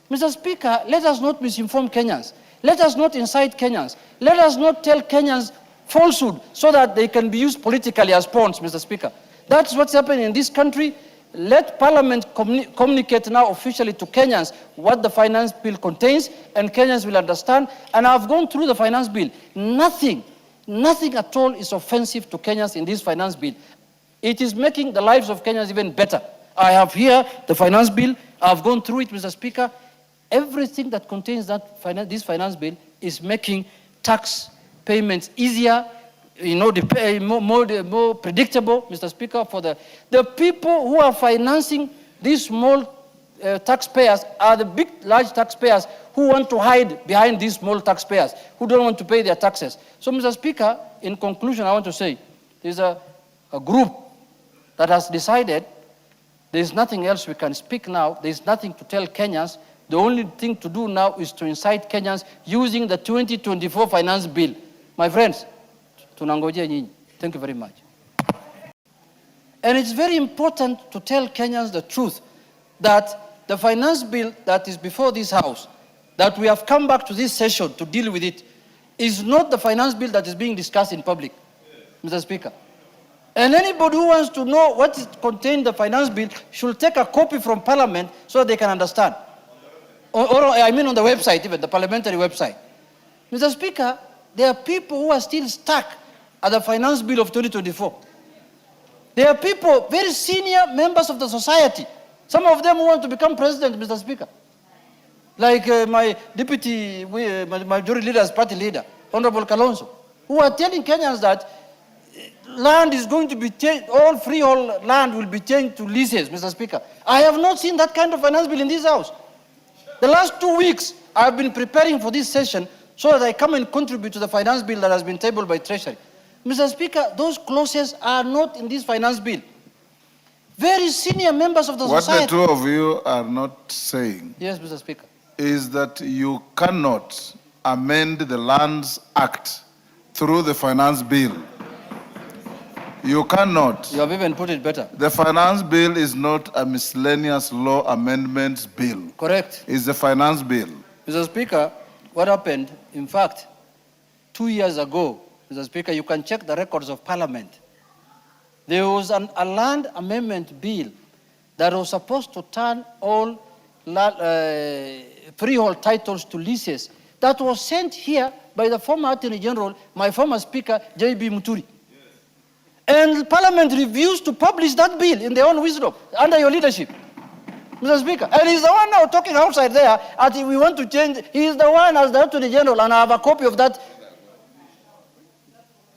Mr. Speaker, let us not misinform Kenyans. Let us not incite Kenyans. Let us not tell Kenyans falsehood so that they can be used politically as pawns, Mr. Speaker. That's what's happening in this country. Let Parliament communicate now officially to Kenyans what the finance bill contains, and Kenyans will understand. And I've gone through the finance bill. Nothing at all is offensive to Kenyans in this finance bill. It is making the lives of Kenyans even better. I have here the finance bill. I've gone through it, Mr. Speaker. Everything that contains this finance bill is making tax payments easier, more predictable, Mr. Speaker. For the people who are financing these small taxpayers are the big, large taxpayers who want to hide behind these small taxpayers, who don't want to pay their taxes. So, Mr. Speaker, in conclusion, I want to say there's a group that has decided there's nothing else we can speak now. There's nothing to tell Kenyans. The only thing to do now is to incite Kenyans using the 2024 finance bill. My friends, TUNANGOJA NYINYI. Thank you very much. And it's very important to tell Kenyans the truth that the finance bill that is before this House, that we have come back to this session to deal with it, is not the finance bill that is being discussed in public, Mr. Speaker. And anybody who wants to know what is contained in the finance bill should take a copy from Parliament so that they can understand. Or I mean on the website, even the parliamentary website. Mr. Speaker, there are people who are still stuck at the finance bill of 2024. There are people, very senior members of the society, some of them who want to become president, Mr. Speaker. Like my deputy, majority leader's party leader, Honorable Kalonzo, who are telling Kenyans that land is going to be changed, all freehold land will be changed to leases, Mr. Speaker. I have not seen that kind of finance bill in this House. The last 2 weeks, I have been preparing for this session so that I come and contribute to the finance bill that has been tabled by Treasury. Mr. Speaker, those clauses are not in this finance bill. Very senior members of the society. What the two of you are not saying, yes, Mr. Speaker, is that you cannot amend the Lands Act through the finance bill. You cannot. You have even put it better. The finance bill is not a miscellaneous law amendments bill. Correct. It's the finance bill. Mr. Speaker, what happened, in fact, 2 years ago, Mr. Speaker, you can check the records of Parliament. There was a land amendment bill that was supposed to turn all freehold titles to leases that was sent here by the former Attorney General, my former Speaker, J.B. Muturi. And Parliament refused to publish that bill in their own wisdom, under your leadership, Mr. Speaker. And he's the one now talking outside there, as if we want to change. He is the one as the Attorney General, and I have a copy of that.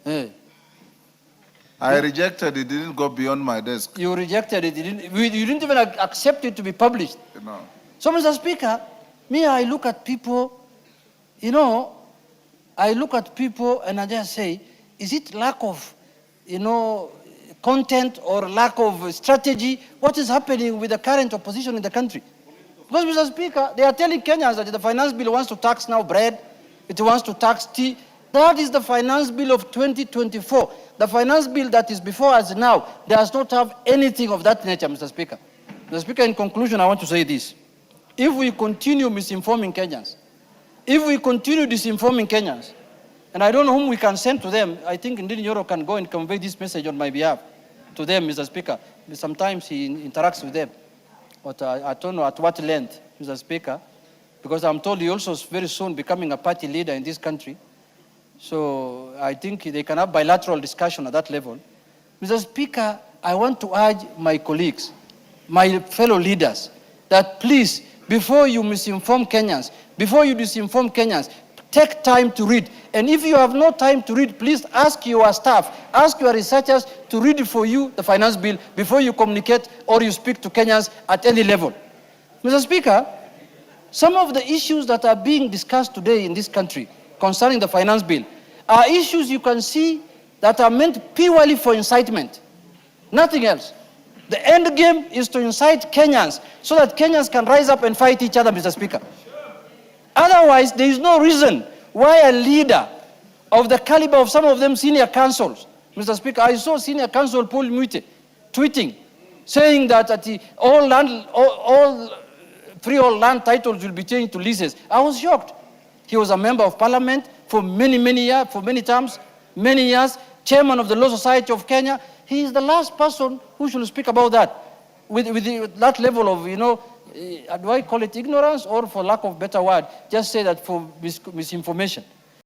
Hey. I rejected it. It didn't go beyond my desk. You rejected it. You didn't even accept it to be published. No. So, Mr. Speaker, I look at people, I look at people and I just say, is it lack of, content or lack of strategy? What is happening with the current opposition in the country? Because, Mr. Speaker, they are telling Kenyans that the finance bill wants to tax now bread, it wants to tax tea. That is the finance bill of 2024. The finance bill that is before us now does not have anything of that nature, Mr. Speaker. Mr. Speaker, in conclusion, I want to say this. If we continue misinforming Kenyans, if we continue disinforming Kenyans, and I don't know whom we can send to them, I think indeed Nyoro can go and convey this message on my behalf to them, Mr. Speaker. Sometimes he interacts with them, but I don't know at what length, Mr. Speaker, because I'm told he also is very soon becoming a party leader in this country. So I think they can have bilateral discussion at that level. Mr. Speaker, I want to urge my colleagues, my fellow leaders, that please, before you misinform Kenyans, before you disinform Kenyans, take time to read. And if you have no time to read, please ask your staff, ask your researchers to read for you the finance bill before you communicate or you speak to Kenyans at any level. Mr. Speaker, some of the issues that are being discussed today in this country concerning the finance bill are issues you can see that are meant purely for incitement, nothing else. The end game is to incite Kenyans so that Kenyans can rise up and fight each other, Mr. Speaker. Otherwise, there is no reason why a leader of the caliber of some of them senior councils, Mr. Speaker, I saw senior council Paul Mwite tweeting, saying that all freehold land titles will be changed to leases. I was shocked. He was a member of parliament for many years, for many terms, many years, chairman of the Law Society of Kenya. He is the last person who should speak about that. With that level of, do I call it ignorance, or for lack of better word, just say that for misinformation.